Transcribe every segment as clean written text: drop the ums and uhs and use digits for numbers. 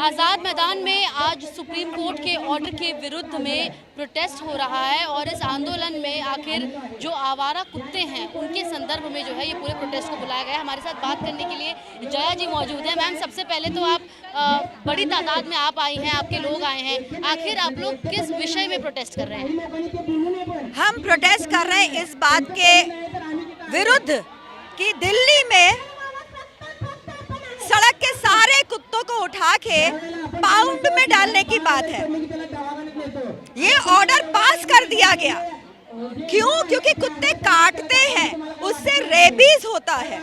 आज़ाद मैदान में आज सुप्रीम कोर्ट के ऑर्डर के विरुद्ध में प्रोटेस्ट हो रहा है और इस आंदोलन में आखिर जो आवारा कुत्ते हैं उनके संदर्भ में जो है ये पूरे प्रोटेस्ट को बुलाया गया है। हमारे साथ बात करने के लिए जया जी मौजूद हैं। मैम, सबसे पहले तो आप बड़ी तादाद में आप आई हैं, आपके लोग आए हैं, आखिर आप लोग किस विषय में प्रोटेस्ट कर रहे हैं? हम प्रोटेस्ट कर रहे हैं इस बात के विरुद्ध कि दिल्ली में सड़क के सारे कुत्तों को उठा के पाउंड में डालने की बात है। ये ऑर्डर पास कर दिया गया। क्यों? क्योंकि कुत्ते काटते हैं, उससे रेबीज होता है।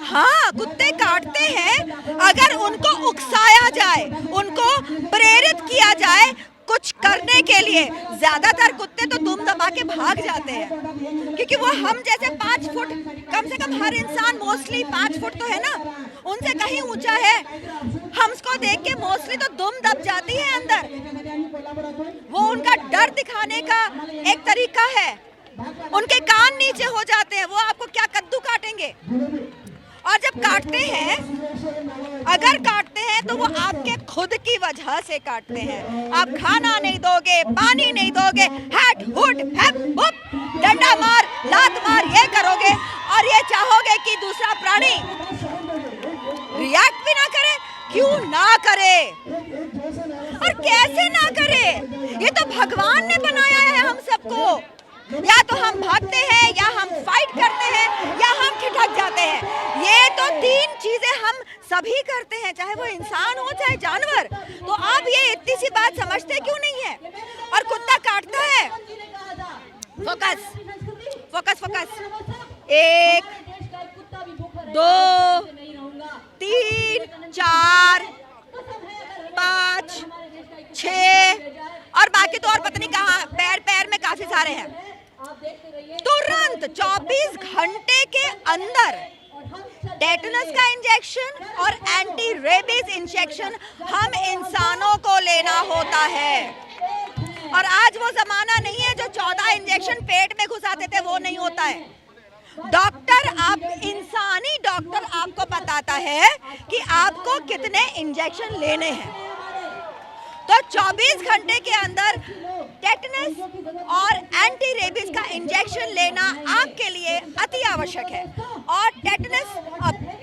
हाँ, कुत्ते काटते हैं। अगर उनको उकसाया जाए, उनको प्रेरित किया जाए कुछ करने के लिए, ज्यादातर कुत्ते तो दुम दबा के भाग जाते हैं, क्योंकि वो हम जैसे 5 फुट, कम से कम हर इंसान मोस्टली 5 फुट तो है ना, उनसे कहीं ऊंचा है। हम उसको देख के मोस्टली तो दुम दब जाती है अंदर। वो उनका डर दिखाने का एक तरीका है। उनके कान नीचे हो जाते हैं। वो आपको क्या कद्दू काटेंगे? और जब काटते हैं, अगर काटते हैं तो वो आपके खुद की वजह से काटते हैं। आप खाना नहीं दोगे, पानी नहीं दोगे, हैट हुड हैप हुप, डंडा मार, लात मार, ये करोगे और ये चाहोगे कि दूसरा प्राणी रिएक्ट भी ना करे। क्यों ना करे और कैसे ना करे? ये तो भगवान ने बनाया है हम सबको। या तो हम भागते हैं, या हम फाइट करते हैं, या हम ठिठक जाते हैं। ये तो 3 चीजें हम सभी करते हैं, चाहे वो इंसान हो चाहे जानवर। तो आप ये इतनी सी बात समझते क्यों नहीं है? और कुत्ता काटता है। Focus focus focus. 1 2 3 4 5 6 और बाकी तो और पता नहीं कहाँ, पैर में काफी सारे हैं। तुरंत 24 घंटे के अंदर टेटनस का इंजेक्शन और एंटी रेबीज इंजेक्शन हम इंसानों को लेना होता है। और आज वो जमाना नहीं है जो 14 इंजेक्शन पेट में घुसाते थे, वो नहीं होता है। डॉक्टर, आप इंसानी डॉक्टर आपको बताता है कि आपको कितने इंजेक्शन लेने हैं। तो 24 घंटे के अंदर टेटनस और एंटी रेबीज का इंजेक्शन लेना आपके लिए अति आवश्यक है। और टेटनस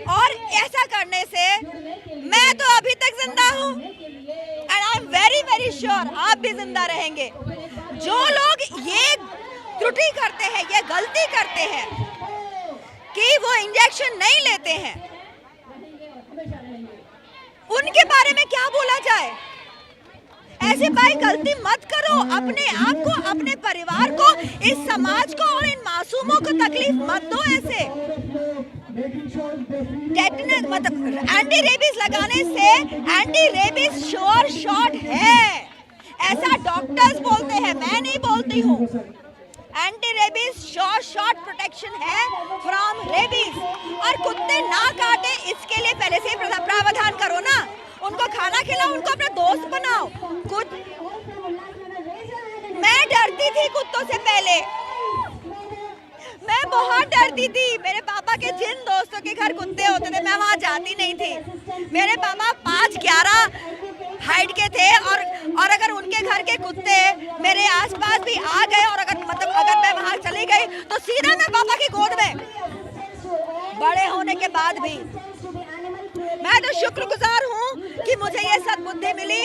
और ऐसा करने से मैं तो अभी तक जिंदा हूँ and I am very sure आप भी जिंदा रहेंगे। जो लोग ये त्रुटि करते हैं, ये गलती करते हैं कि वो इंजेक्शन नहीं लेते हैं, उनके बारे में क्या बोला जाए? ऐसे भाई गलती मत करो। अपने आप को, अपने परिवार को, इस समाज को और इन मासूमों को तकलीफ मत दो। ऐसे टेटनस मतलब एंटी रेबीज लगाने से एंटी रेबीज श्योर शॉट है, ऐसा डॉक्टर्स बोलते हैं, मैं नहीं बोलती हूँ। Anti rabies sure shot protection है फ्रॉम रेबीज। और कुत्ते ना काटे इसके लिए पहले से प्रावधान करो ना। उनको खाना खिलाओ, उनको अपना दोस्त बनाओ। मैं डरती थी कुत्तों से पहले, मैं बहुत डरती थी। मेरे पापा के जिन दोस्तों के घर कुत्ते होते थे, मैं वहाँ जाती नहीं थी। मेरे पापा 5'11" हाइट के थे और अगर उनके घर के कुत्ते मेरे आसपास भी आ गए और अगर मैं वहाँ चली गई तो सीधा मैं पापा की गोद में। बड़े होने के बाद भी मैं तो शुक्रगुजार हूँ कि मुझे ये सद्बुद्धि मिली।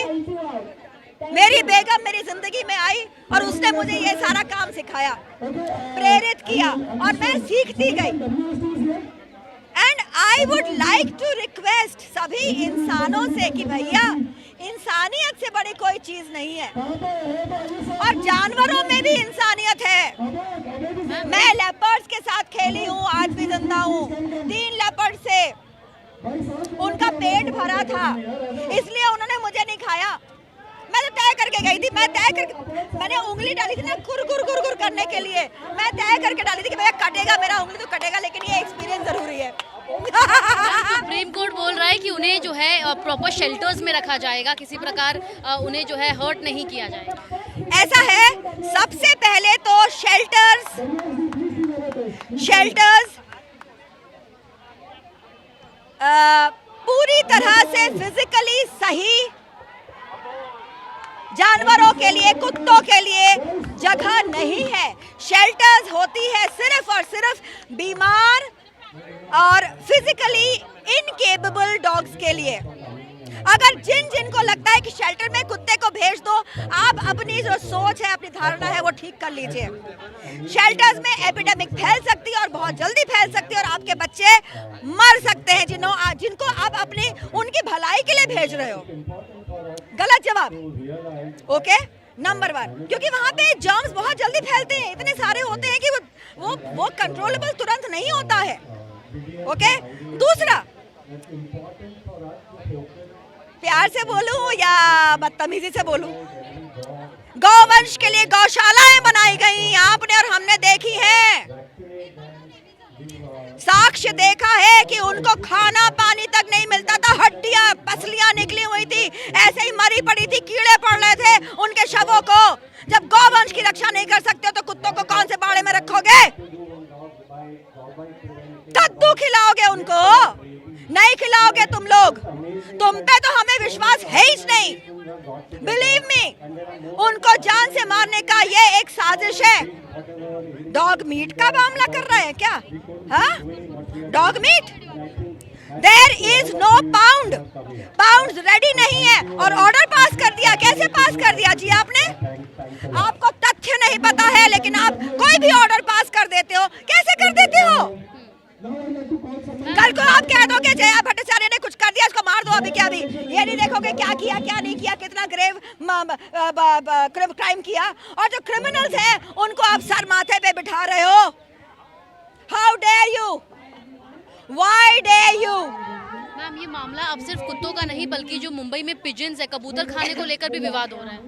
मेरी बेगम मेरी जिंदगी में आई और उसने मुझे ये सारा काम सिखाया, प्रेरित किया और मैं सीखती गई। And I would like to request सभी इंसानों से कि भैया, इंसानियत से बड़ी कोई चीज नहीं है और जानवरों में भी इंसानियत है। मैं लेपर्ड्स के साथ खेली हूँ, आज भी जिंदा हूँ। 3 लेपर्ड से उनका पेट भरा था, इसलिए उन्होंने मुझे नहीं खाया। मैं तो तय करके गई थी, मैंने उंगली डाली थी ना गुर गुर गुर गुर करने के लिए। मैं तय करके डाली थी कि भैया कटेगा मेरा उंगली तो कटेगा, लेकिन ये एक्सपीरियंस जरूरी है। सुप्रीम कोर्ट बोल रहा है कि उन्हें जो है प्रॉपर शेल्टर्स में रखा जाएगा, किसी प्रकार उन्हें जो है हर्ट नहीं किया जाएगा। ऐसा है, सबसे पहले तो शेल्टर्स पूरी तरह से फिजिकली सही के लिए, कुत्तों के लिए जगह नहीं है। शेल्टर्स होती है सिर्फ और सिर्फ बीमार और फिजिकली इनकेपेबल डॉग्स के लिए। अगर जिनको लगता है कि शेल्टर में कुत्ते को भेज दो, आप अपनी जो सोच है, अपनी धारणा है, वो ठीक कर लीजिए। शेल्टर्स में एपिडेमिक फैल सकती है और बहुत जल्दी फैल सकती है और आपके बच्चे मर सकते हैं जिनको आप अपनी उनकी भलाई के लिए भेज रहे हो। गलत जवाब। ओके, नंबर 1, क्योंकि वहां पे जर्म्स बहुत जल्दी फैलते हैं, इतने सारे होते हैं कि वो कंट्रोलेबल तुरंत नहीं होता है। ओके, दूसरा, प्यार से बोलूं या बदतमीजी से बोलूं, गौवंश के लिए गौशालाएं बनाई गई, आपने और हमने देखी है। साक्ष्य देखा है कि उनको खाना पानी तक नहीं मिलता था, हड्डियां पसलियां निकली हुई थी, ऐसे ही मरी पड़ी थी, कीड़े पड़ रहे थे उनके शवों को। जब गौवंश की रक्षा नहीं कर सकते तो कुत्तों को कौन से बाड़े में रखोगे? कद्दू खिलाओगे उनको? नहीं खिलाओगे तुम लोग। तुम पे तो हमें विश्वास है ही नहीं। बिलीव मी, उनको जान से मारने का ये एक साजिश है। डॉग मीट का मामला कर रहे हैं क्या? हाँ, dog meat, there is no pound, pound ready नहीं है और ऑर्डर पास कर दिया। कैसे पास कर दिया जी आपने? आपको तथ्य नहीं पता है, लेकिन आप कोई भी ऑर्डर पास कर देते हो। कैसे कर देते हो? कल को आप कह दोगे जया भट्टाचार्य ने कुछ कर दिया, इसको मार दो अभी क्या अभी। ये नहीं देखोगे क्या किया क्या नहीं किया, कितना ग्रेव क्राइम किया। और जो क्रिमिनल्स हैं उनको आप सर माथे पे बिठा रहे हो। How dare you, why dare you. Ma'am, ये मामला अब सिर्फ कुत्तों का नहीं बल्कि जो मुंबई में पिजन्स है, कबूतर खाने को लेकर भी विवाद हो रहा है।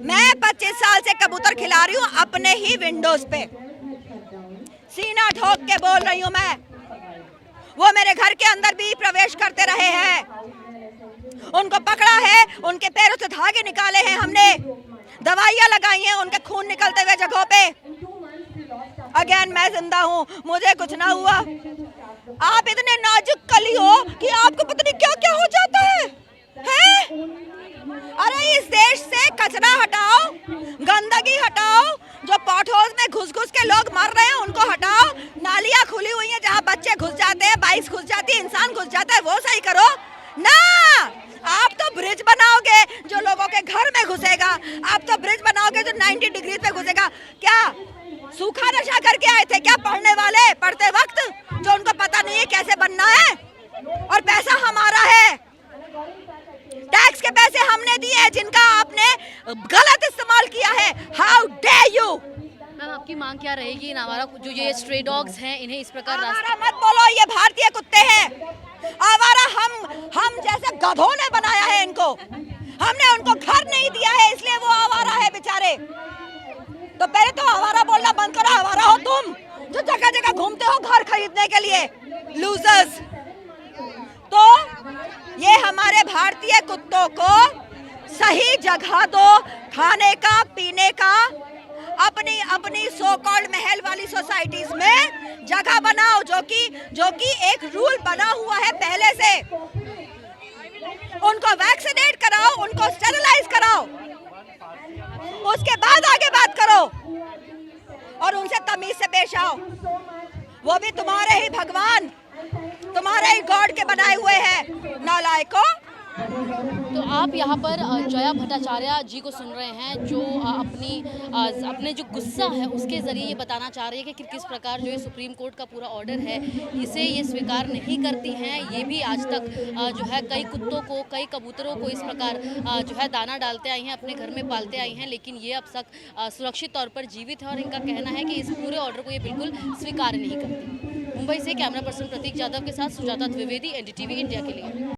मैं 25 साल से कबूतर खिला रही हूँ अपने ही विंडोज पे, सीना ठोक के बोल रही हूँ मैं। वो मेरे घर के अंदर भी प्रवेश करते रहे हैं, उनको पकड़ा है, उनके पैरों से धागे निकाले हैं हमने, दवाइयाँ लगाई हैं उनके खून निकलते हुए जगहों पे। अगेन मैं जिंदा हूँ, मुझे कुछ ना हुआ। आप इतने नाजुक कली हो कि आपको पता नहीं क्या क्या हो जाता है, हैं? अरे इस देश से कचरा हटाओ, गंदगी हटाओ, जो पॉटहोल्स में घुस घुस के लोग मर रहे हैं उनको हटाओ, नालियां खुली हुई हैं जहां बच्चे घुस जाते हैं, बाइक्स घुस जाती है, इंसान घुस जाता है, वो सही करो ना। आप तो ब्रिज बनाओगे जो लोगों के घर में घुसेगा, आप तो ब्रिज बनाओगे जो 90 डिग्री पे घुसेगा। क्या सूखा नशा करके आए थे क्या पढ़ने वाले पढ़ते वक्त, जो उनको पता नहीं है कैसे बनना है? और पैसा हमारा है, टैक्स के पैसे हमने दिए हैं जिनका आपने गलत इस्तेमाल किया है। How dare you. मैम, आपकी मांग क्या रहेगी? इन आवारा जो ये स्ट्रे डॉग्स हैं इन्हें इस प्रकार आवारा मत बोलो, ये भारतीय कुत्ते हैं। आवारा हम जैसे गधों ने बनाया है इनको, हमने उनको घर नहीं दिया है इसलिए वो आवारा है बेचारे। तो पहले तो आवारा बोलना बंद करो। आवारा हो तुम जो जगह जगह घूमते हो घर खरीदने के लिए, लूजर्स। तो ये हमारे भारतीय कुत्तों को सही जगह दो, खाने का पीने का। अपनी सो कॉल्ड महल वाली सोसाइटीज में जगह बनाओ, जो कि एक रूल बना हुआ है पहले से। उनको वैक्सीनेट कराओ, उनको स्टेरिलाइज कराओ, उसके बाद आगे बात करो और उनसे तमीज से पेश आओ। वो भी तुम्हारे ही भगवान, तुम्हारे ही गॉड के बनाए हुए हैं, नालायकों। तो आप यहाँ पर जया भट्टाचार्य जी को सुन रहे हैं, जो अपने जो गुस्सा है उसके ज़रिए ये बताना चाह रही है कि किस प्रकार जो ये सुप्रीम कोर्ट का पूरा ऑर्डर है इसे ये स्वीकार नहीं करती हैं। ये भी आज तक जो है कई कुत्तों को, कई कबूतरों को इस प्रकार जो है दाना डालते आई हैं, अपने घर में पालते आई हैं, लेकिन ये अब तक सुरक्षित तौर पर जीवित है और इनका कहना है कि इस पूरे ऑर्डर को ये बिल्कुल स्वीकार नहीं करती। मुंबई से कैमरा पर्सन प्रतीक यादव के साथ सुजाता द्विवेदी, NDTV इंडिया के लिए।